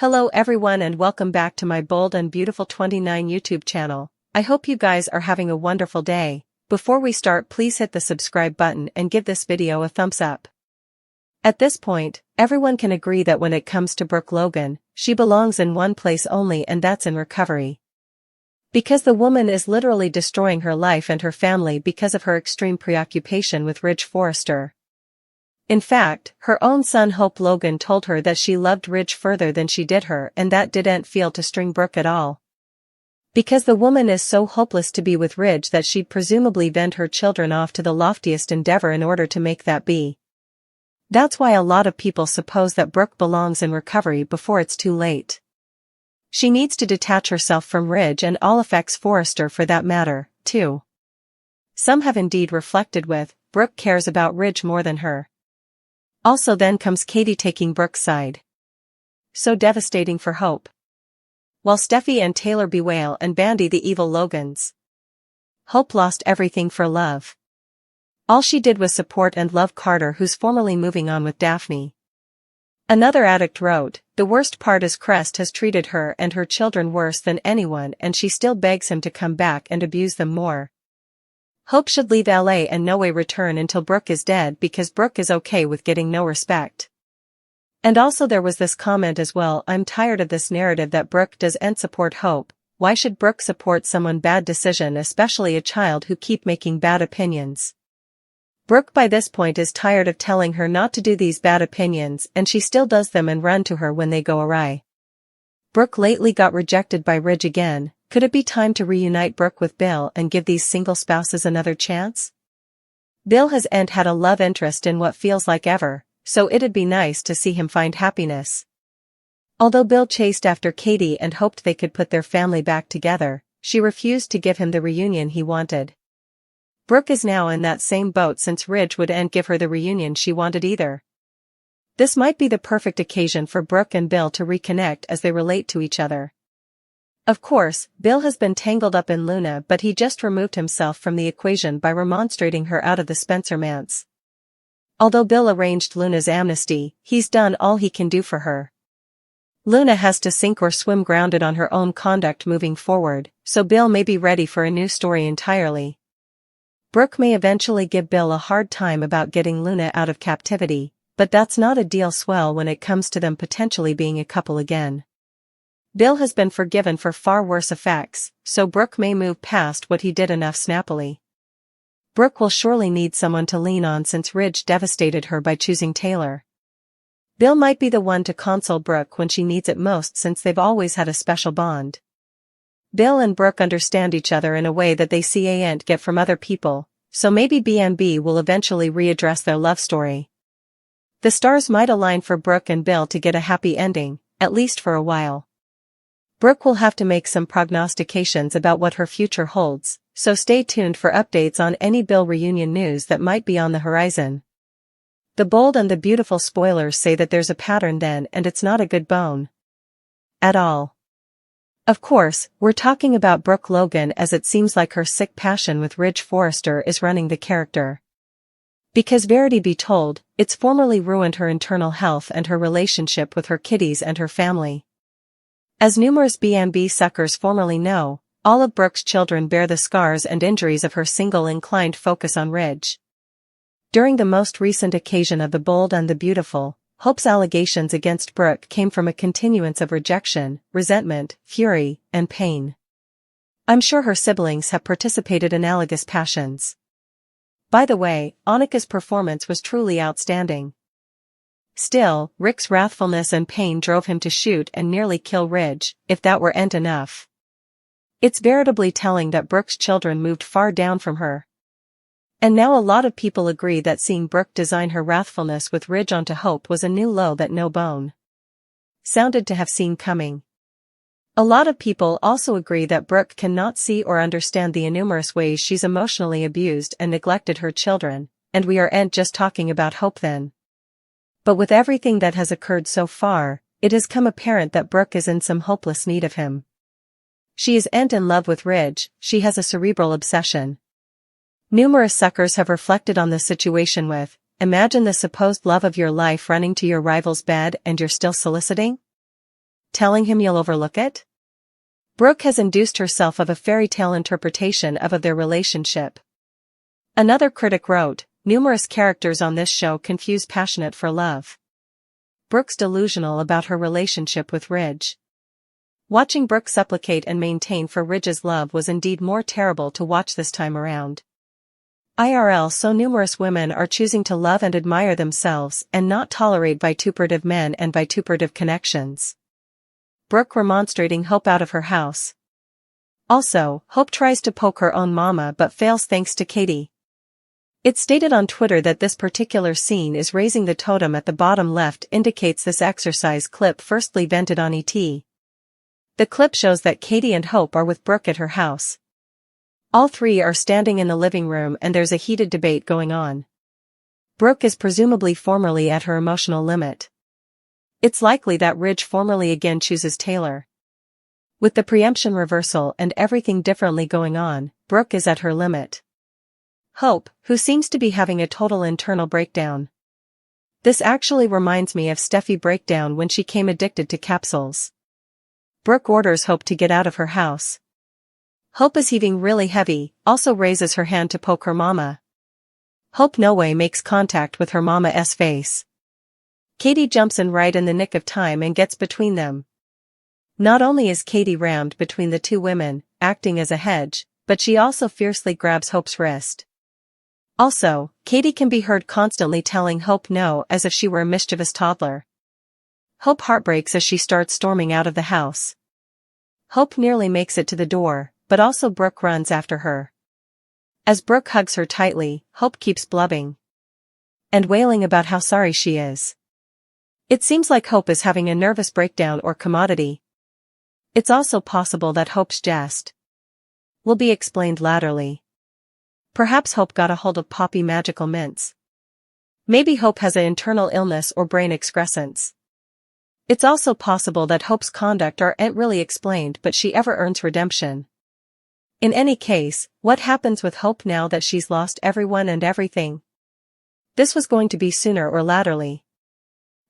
Hello everyone and welcome back to my Bold and Beautiful 29 YouTube channel. I hope you guys are having a wonderful day. Before we start, please hit the subscribe button and give this video a thumbs up. At this point, everyone can agree that when it comes to Brook Logan, she belongs in one place only, and that's in recovery. Because the woman is literally destroying her life and her family because of her extreme preoccupation with Ridge Forrester. In fact, her own son Hope Logan told her that she loved Ridge further than she did her, and that didn't feel to string Brook at all. Because the woman is so hopeless to be with Ridge that she'd presumably vend her children off to the loftiest endeavor in order to make that be. That's why a lot of people suppose that Brook belongs in recovery before it's too late. She needs to detach herself from Ridge and all affects Forrester for that matter, too. Some have indeed reflected with, Brook cares about Ridge more than her. Also then comes Katie taking Brook's side. So devastating for Hope. While Steffy and Taylor bewail and bandy the evil Logans. Hope lost everything for love. All she did was support and love Carter, who's formally moving on with Daphne. Another addict wrote, "The worst part is Crest has treated her and her children worse than anyone, and she still begs him to come back and abuse them more. Hope should leave LA and no way return until Brook is dead, because Brook is okay with getting no respect." And also there was this comment as well, "I'm tired of this narrative that Brook doesn't support Hope. Why should Brook support someone bad decision, especially a child who keep making bad opinions?" Brook by this point is tired of telling her not to do these bad opinions, and she still does them and run to her when they go awry. Brook lately got rejected by Ridge again. Could it be time to reunite Brook with Bill and give these single spouses another chance? Bill hasn't had a love interest in what feels like ever, so it'd be nice to see him find happiness. Although Bill chased after Katie and hoped they could put their family back together, she refused to give him the reunion he wanted. Brook is now in that same boat, since Ridge wouldn't give her the reunion she wanted either. This might be the perfect occasion for Brook and Bill to reconnect as they relate to each other. Of course, Bill has been tangled up in Luna, but he just removed himself from the equation by remonstrating her out of the Spencer manse. Although Bill arranged Luna's amnesty, he's done all he can do for her. Luna has to sink or swim grounded on her own conduct moving forward, so Bill may be ready for a new story entirely. Brook may eventually give Bill a hard time about getting Luna out of captivity, but that's not a deal swell when it comes to them potentially being a couple again. Bill has been forgiven for far worse effects, so Brook may move past what he did enough snappily. Brook will surely need someone to lean on since Ridge devastated her by choosing Taylor. Bill might be the one to console Brook when she needs it most, since they've always had a special bond. Bill and Brook understand each other in a way that they can't get from other people, so maybe B&B will eventually readdress their love story. The stars might align for Brook and Bill to get a happy ending, at least for a while. Brook will have to make some prognostications about what her future holds, so stay tuned for updates on any Bill reunion news that might be on the horizon. The Bold and the Beautiful spoilers say that there's a pattern then, and it's not a good bone at all. Of course, we're talking about Brook Logan, as it seems like her sick passion with Ridge Forrester is running the character. Because verity be told, it's formerly ruined her internal health and her relationship with her kitties and her family. As numerous B&B suckers formerly know, all of Brook's children bear the scars and injuries of her single-inclined focus on Ridge. During the most recent occasion of the Bold and the Beautiful, Hope's allegations against Brook came from a continuance of rejection, resentment, fury, and pain. I'm sure her siblings have participated in analogous passions. By the way, Annika's performance was truly outstanding. Still, Rick's wrathfulness and pain drove him to shoot and nearly kill Ridge, if that weren't enough. It's veritably telling that Brook's children moved far down from her. And now a lot of people agree that seeing Brook design her wrathfulness with Ridge onto Hope was a new low that no bone sounded to have seen coming. A lot of people also agree that Brook cannot see or understand the innumerous ways she's emotionally abused and neglected her children, and we aren't just talking about Hope then. But with everything that has occurred so far, it has come apparent that Brook is in some hopeless need of him. She isn't in love with Ridge, she has a cerebral obsession. Numerous suckers have reflected on this situation with, imagine the supposed love of your life running to your rival's bed and you're still soliciting? telling him you'll overlook it? Brook has induced herself of a fairy tale interpretation of their relationship. Another critic wrote, numerous characters on this show confuse passionate for love. Brook's delusional about her relationship with Ridge. Watching Brook supplicate and maintain for Ridge's love was indeed more terrible to watch this time around. IRL, so numerous women are choosing to love and admire themselves and not tolerate vituperative men and vituperative connections. Brook remonstrating Hope out of her house. Also, Hope tries to poke her own mama but fails thanks to Katie. It's stated on Twitter that this particular scene is raising the totem at the bottom left indicates this exercise clip firstly vented on ET. The clip shows that Katie and Hope are with Brook at her house. All three are standing in the living room and there's a heated debate going on. Brook is presumably formerly at her emotional limit. It's likely that Ridge formerly again chooses Taylor. With the preemption reversal and everything differently going on, Brook is at her limit. Hope, who seems to be having a total internal breakdown. This actually reminds me of Steffy breakdown when she came addicted to capsules. Brook orders Hope to get out of her house. Hope is heaving really heavy, also raises her hand to poke her mama. Hope no way makes contact with her mama's face. Katie jumps in right in the nick of time and gets between them. Not only is Katie rammed between the two women, acting as a hedge, but she also fiercely grabs Hope's wrist. Also, Katie can be heard constantly telling Hope no as if she were a mischievous toddler. Hope heartbreaks as she starts storming out of the house. Hope nearly makes it to the door, but also Brook runs after her. As Brook hugs her tightly, Hope keeps blubbing and wailing about how sorry she is. It seems like Hope is having a nervous breakdown or commodity. It's also possible that Hope's jest will be explained laterally. Perhaps Hope got a hold of poppy magical mints. Maybe Hope has an internal illness or brain excrescence. It's also possible that Hope's conduct aren't really explained but she ever earns redemption. In any case, what happens with Hope now that she's lost everyone and everything? This was going to be sooner or laterally.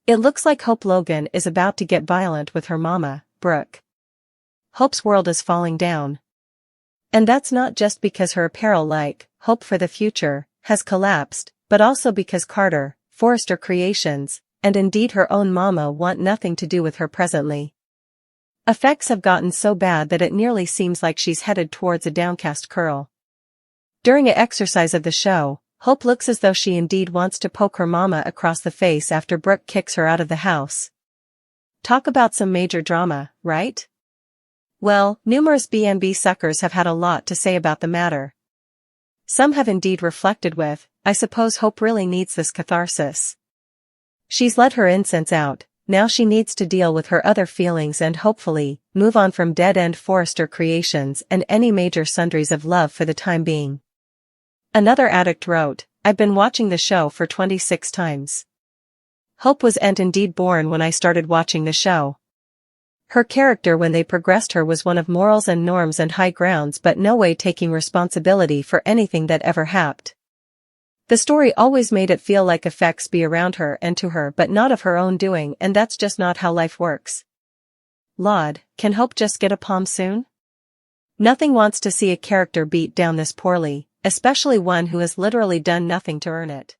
It looks like Hope Logan is about to get violent with her mama, Brook. Hope's world is falling down. And that's not just because her apparel Hope for the Future has collapsed, but also because Carter, Forrester Creations, and indeed her own mama want nothing to do with her presently. Effects have gotten so bad that it nearly seems like she's headed towards a downcast curl. During an exercise of the show, Hope looks as though she indeed wants to poke her mama across the face after Brook kicks her out of the house. Talk about some major drama, right? Well, numerous B&B suckers have had a lot to say about the matter. Some have indeed reflected with, I suppose Hope really needs this catharsis. She's let her incense out, now she needs to deal with her other feelings and hopefully, move on from dead-end Forrester Creations and any major sundries of love for the time being. Another addict wrote, I've been watching the show for 26 times. Hope was indeed born when I started watching the show. Her character when they progressed her was one of morals and norms and high grounds but no way taking responsibility for anything that ever happened. The story always made it feel like effects be around her and to her but not of her own doing and that's just not how life works. Lord, can Hope just get a palm soon? Nothing wants to see a character beat down this poorly, especially one who has literally done nothing to earn it.